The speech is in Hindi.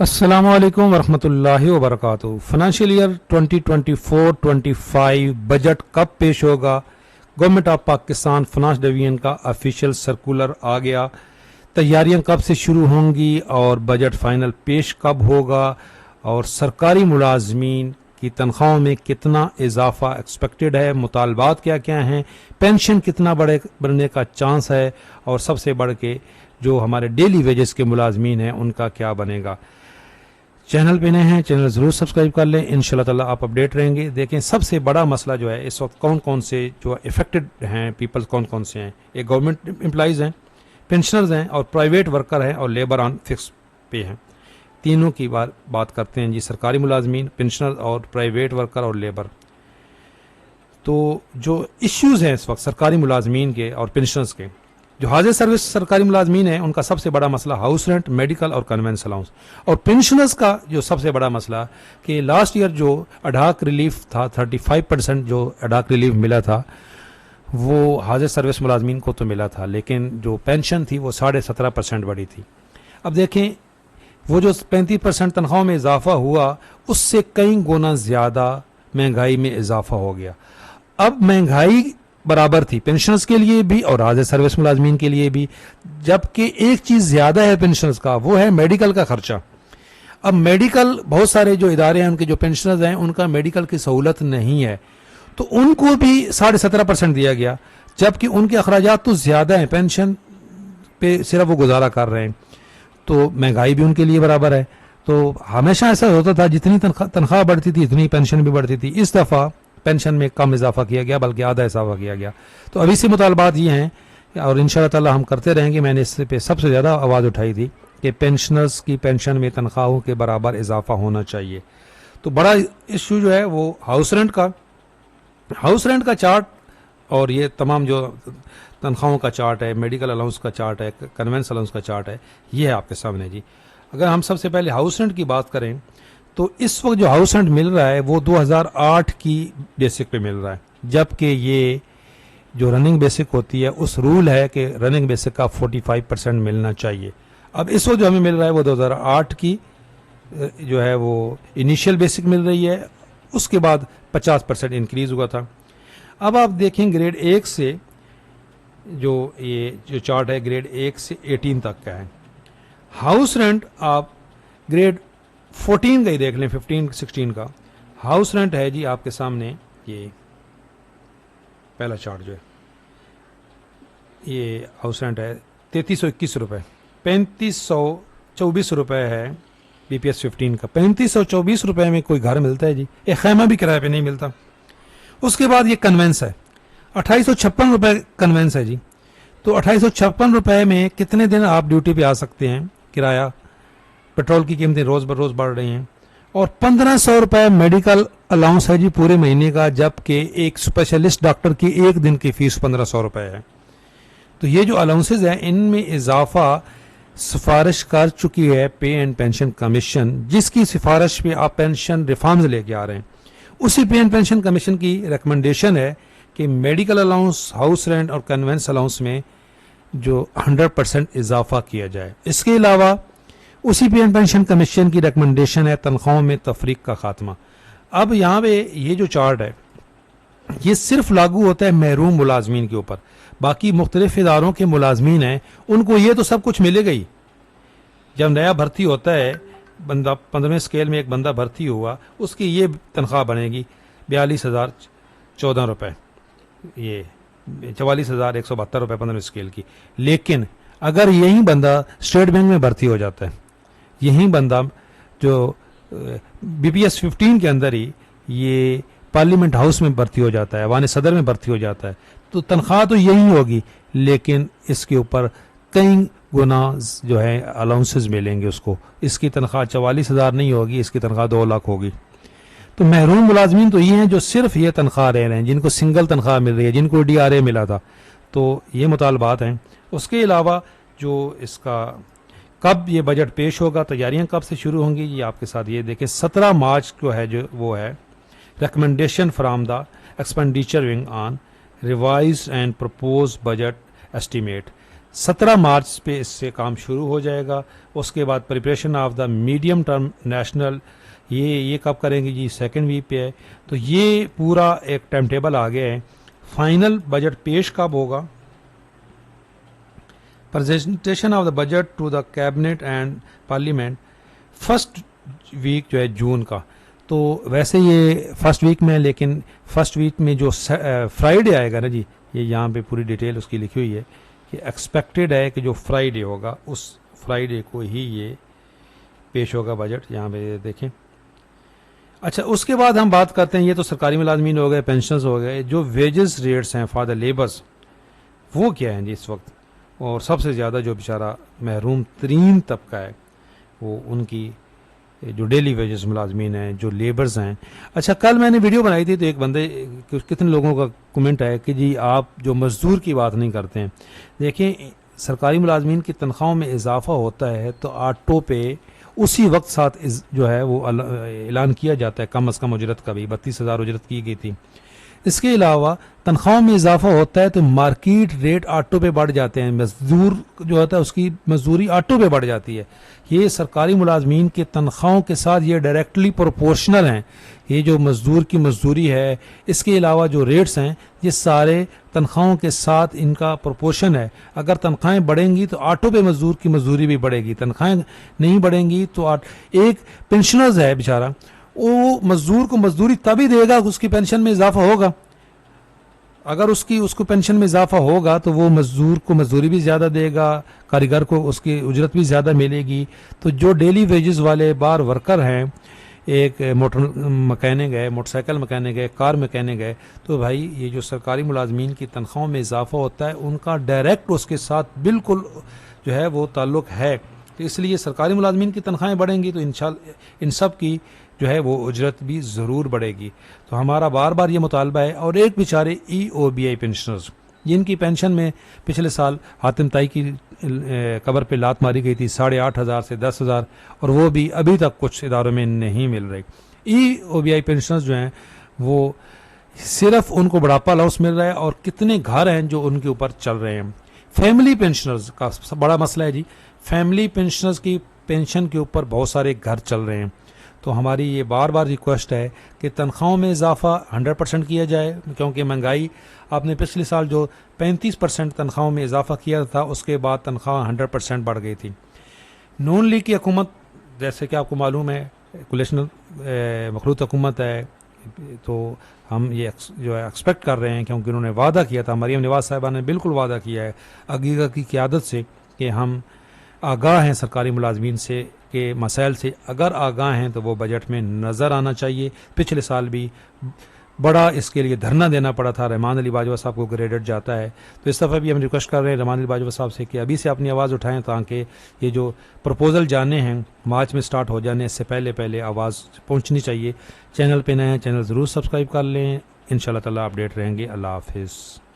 अस्सलामुअलैकुम वरहमतुल्लाहि वबरकातुहू। फाइनेंशियल ईयर 2024-25 बजट कब पेश होगा? Government of Pakistan finance division का ऑफिशियल सर्कुलर आ गया। तैयारियां कब से शुरू होंगी और बजट फाइनल पेश कब होगा? और सरकारी मुलाजमीन की तनख्वाहों में कितना इजाफा एक्सपेक्टेड है? मुतालबात क्या क्या हैं? पेंशन कितना बढ़ने का चांस है? और सबसे बढ़ के जो हमारे डेली वेजेस के मुलाजमीन हैं उनका क्या बनेगा? चैनल पे नए हैं, चैनल ज़रूर सब्सक्राइब कर लें। इंशाल्लाह ताला आप अपडेट रहेंगे। देखें, सबसे बड़ा मसला जो है इस वक्त कौन कौन से जो इफेक्टेड हैं पीपल्स कौन कौन से हैं। एक गवर्नमेंट एम्प्लॉइज़ हैं, पेंशनर्स हैं और प्राइवेट वर्कर हैं और लेबर ऑन फिक्स पे हैं। तीनों की बात करते हैं जी। सरकारी मुलाजमीन, पेंशनर और प्राइवेट वर्कर और लेबर। तो जो इश्यूज़ हैं इस वक्त सरकारी मुलाजमीन के और पेंशनर्स के, जो हाजिर सर्विस सरकारी मुलाजमीन है उनका सबसे बड़ा मसला हाउस रेंट, मेडिकल और कन्वेंस अलाउंस। और पेंशनर्स का जो सबसे बड़ा मसला कि लास्ट ईयर जो अडाक रिलीफ था 35% जो अडाक रिलीफ मिला था वो हाजिर सर्विस मुलाजमीन को तो मिला था, लेकिन जो पेंशन थी वो 17.5% बढ़ी थी। अब देखें, वो जो 35% तनख्वाह में इजाफा हुआ उससे कई गुना ज़्यादा महंगाई में इजाफा हो गया। अब महंगाई बराबर थी पेंशनर्स के लिए भी और हाजिर सर्विस मुलाजमीन के लिए भी, जबकि एक चीज़ ज़्यादा है पेंशनर्स का, वो है मेडिकल का खर्चा। अब मेडिकल, बहुत सारे जो इदारे हैं उनके जो पेंशनर्स हैं उनका मेडिकल की सहूलत नहीं है, तो उनको भी 17.5% दिया गया, जबकि उनके अखराजात तो ज़्यादा हैं, पेंशन पे सिर्फ वो गुजारा कर रहे हैं, तो महंगाई भी उनके लिए बराबर है। तो हमेशा ऐसा होता था, जितनी तनख्वाह बढ़ती थी इतनी पेंशन भी बढ़ती थी। इस दफ़ा पेंशन में कम इजाफा किया गया, बल्कि आधा इजाफा किया गया। तो अभी से मुतालबात ये हैं और इंशाअल्लाह ताला हम करते रहेंगे। मैंने इस पे सबसे ज़्यादा आवाज़ उठाई थी कि पेंशनर्स की पेंशन में तनख्वाहों के बराबर इजाफा होना चाहिए। तो बड़ा इशू जो है वो हाउस रेंट का चार्ट और ये तमाम जो तनख्वाहों का चार्ट है, मेडिकल अलाउंस का चार्ट है, कन्वेंस अलाउंस का चार्ट है, ये है आपके सामने जी। अगर हम सबसे पहले हाउस रेंट की बात करें तो इस वक्त जो हाउस रेंट मिल रहा है वो 2008 की बेसिक पे मिल रहा है, जबकि ये जो रनिंग बेसिक होती है उस रूल है कि रनिंग बेसिक का 45% मिलना चाहिए। अब इस वक्त जो हमें मिल रहा है वो 2008 की जो है वो इनिशियल बेसिक मिल रही है, उसके बाद 50% इंक्रीज हुआ था। अब आप देखें ग्रेड 1 से ये जो चार्ट है ग्रेड 1 से 18 तक का है। हाउस रेंट आप ग्रेड 14 का ही देख लें, 15-16 का हाउस रेंट है जी आपके सामने। ये पहला चार्ट जो है ये हाउस रेंट है 3321 रुपये, 3524 रुपये है BPS 15 का। 3524 रुपये में कोई घर मिलता है जी? एक खैमा भी किराए पे नहीं मिलता। उसके बाद ये कन्वेंस है 2856 रुपये कन्वेंस है जी। तो 2856 रुपये में कितने दिन आप ड्यूटी पे आ सकते हैं? किराया, पेट्रोल की कीमतें रोज बर रोज बढ़ रही हैं। और 1500 रुपये मेडिकल अलाउंस है जी पूरे महीने का, जबकि एक स्पेशलिस्ट डॉक्टर की एक दिन की फीस 1500 रुपये है। तो ये जो अलाउंसेज हैं इनमें इजाफा सिफारिश कर चुकी है पे एंड पेंशन कमीशन, जिसकी सिफारिश पे आप पेंशन रिफॉर्म्स लेके आ रहे हैं। उसी पे एंड पेंशन कमीशन की रिकमेंडेशन है कि मेडिकल अलाउंस, हाउस रेंट और कन्वेंस अलाउंस में जो 100% इजाफा किया जाए। इसके अलावा उसी पे एंड पेंशन कमीशन की रिकमेंडेशन है तनख्वाहों में तफरीक का खात्मा। अब यहाँ पे ये जो चार्ट है ये सिर्फ लागू होता है महरूम मुलाजमीन के ऊपर, बाकी मुख्तलिफ इदारों के मुलाजमीन हैं उनको ये तो सब कुछ मिलेगा ही। जब नया भर्ती होता है बंदा, 15वें स्केल में एक बंदा भर्ती हुआ, उसकी ये तनख्वाह बनेगी 42,014 रुपये, ये 44,172 रुपये 15वें स्केल की। लेकिन अगर यही बंदा स्टेट बैंक में भर्ती हो जाता है, यही बंदा जो BPS 15 के अंदर ही ये पार्लियामेंट हाउस में भर्ती हो जाता है, ऐवान सदर में भर्ती हो जाता है, तो तनख्वाह तो यही होगी, लेकिन इसके ऊपर कई गुना जो है अलाउंसेस मिलेंगे उसको। इसकी तनख्वाह 44,000 नहीं होगी, इसकी तनख्वाह 2 लाख होगी। तो महरूम मुलाजमीन तो ये हैं जो सिर्फ ये तनख्वाह रह रहे हैं, जिनको सिंगल तनख्वाह मिल रही है, जिनको DRA मिला था। तो ये मुतालबात हैं। उसके अलावा जो इसका कब ये बजट पेश होगा, तैयारियां कब से शुरू होंगी, ये आपके साथ ये देखें 17 मार्च को है जो वो है recommendation from the expenditure wing on revised and propose budget estimate. 17 मार्च पे इससे काम शुरू हो जाएगा। उसके बाद preparation of the medium term national, ये कब करेंगे जी, सेकेंड वीक पे है। तो ये पूरा एक टाइम टेबल आ गया है। फाइनल बजट पेश कब होगा, presentation of the budget to the cabinet and parliament first week जो है जून का। तो वैसे ये फर्स्ट वीक में है, लेकिन फर्स्ट वीक में जो फ्राइडे आएगा ना जी, ये यहाँ पे पूरी डिटेल उसकी लिखी हुई है कि एक्सपेक्टेड है कि जो फ्राइडे होगा उस फ्राइडे को ही ये पेश होगा बजट, यहाँ पे देखें। अच्छा, उसके बाद हम बात करते हैं, ये तो सरकारी मुलाजमीन हो गए, पेंशनर्स हो गए, जो वेजेस रेट्स हैं फॉर द लेबर्स वो क्या हैं जी इस वक्त, और सबसे ज़्यादा जो बेचारा महरूम तरीन तबका है वो उनकी जो डेली वेजेस मुलाजमीन हैं, जो लेबर्स हैं। अच्छा, कल मैंने वीडियो बनाई थी तो एक बंदे, कितने लोगों का कमेंट आया कि जी आप जो मजदूर की बात नहीं करते हैं। देखिए, सरकारी मुलाजमीन की तनख्वाहों में इजाफा होता है तो ऑटो पे उसी वक्त साथ जो है वो ऐलान किया जाता है कम अज़ कम उजरत का भी, 32,000 उजरत की गई थी। इसके अलावा तनख्वाहों में इजाफा होता है तो मार्केट रेट ऑटो पे बढ़ जाते हैं, मजदूर जो होता है उसकी मजदूरी ऑटो पे बढ़ जाती है। ये सरकारी मुलाजमीन के तनख्वाहों के साथ ये डायरेक्टली प्रोपोर्शनल हैं, ये जो मजदूर की मजदूरी है। इसके अलावा जो रेट्स हैं ये सारे तनख्वाहों के साथ इनका प्रोपोर्शन है। अगर तनख्वाहें बढ़ेंगी तो ऑटो पे मजदूर की मजदूरी भी बढ़ेगी, तनख्वाहें नहीं बढ़ेंगी तो एक पेंशनर्स है बेचारा, वो मजदूर को मजदूरी तभी देगा उसकी पेंशन में इजाफा होगा। अगर उसको पेंशन में इजाफा होगा तो वो मजदूर को मजदूरी भी ज़्यादा देगा, कारीगर को उसकी उजरत भी ज़्यादा मिलेगी। तो जो डेली वेजेस वाले बार वर्कर हैं, एक मोटर मकैनिक है, मोटरसाइकिल मकैनिक है, कार मकैनिक है, तो भाई ये जो सरकारी मुलाजमीन की तनख्वाहों में इजाफा होता है उनका डायरेक्ट उसके साथ बिल्कुल जो है वो ताल्लुक़ है। तो इसलिए सरकारी मुलाजमीन की तनख्वाहें बढ़ेंगी तो इन सब की जो है वो उजरत भी ज़रूर बढ़ेगी। तो हमारा बार बार ये मुतालबा है। और एक बेचारे EOBI पेंशनर्स जिनकी पेंशन में पिछले साल हातिम ताई की कब्र पे लात मारी गई थी 8,500 से 10,000, और वो भी अभी तक कुछ इदारों में नहीं मिल रही। EOBI पेंशनर्स जो हैं वो सिर्फ उनको बुढ़ापा अलाउंस मिल रहा है, और कितने घर हैं जो उनके ऊपर चल रहे हैं। फैमिली पेंशनर्स का बड़ा मसला है जी, फैमिली पेंशनर्स की पेंशन के ऊपर बहुत सारे घर चल रहे हैं। तो हमारी ये बार बार रिक्वेस्ट है कि तनख्वाहों में इजाफा 100% किया जाए, क्योंकि महंगाई, आपने पिछले साल जो 35% तनख्वाहों में इजाफा किया था उसके बाद तनख्वाह 100% बढ़ गई थी। नून लीग की हुकूमत, जैसे कि आपको मालूम है, कोलिशनल मखलूत हुकूमत है, तो हम ये जो है एक्सपेक्ट कर रहे हैं, क्योंकि उन्होंने वादा किया था, मरीम नवाज साहिबा ने बिल्कुल वादा किया है अगीगा की क़यादत से कि हम आगाह हैं सरकारी मुलाजमीन से के मसाइल से। अगर आगाह हैं तो वो बजट में नज़र आना चाहिए। पिछले साल भी बड़ा इसके लिए धरना देना पड़ा था, रहमान अली बाजवा साहब को ग्रेडेड जाता है। तो इस दफ़ा भी हम रिक्वेस्ट कर रहे हैं रहमान अली बाजवा साहब से कि अभी से अपनी आवाज़ उठाएं, ताकि ये जो प्रपोज़ल जाने हैं मार्च में स्टार्ट हो जाने इससे पहले आवाज़ पहुँचनी चाहिए। चैनल पे नए हैं, चैनल ज़रूर सब्सक्राइब कर लें। इंशाल्लाह ताला अपडेट रहेंगे। अल्लाह हाफिज़।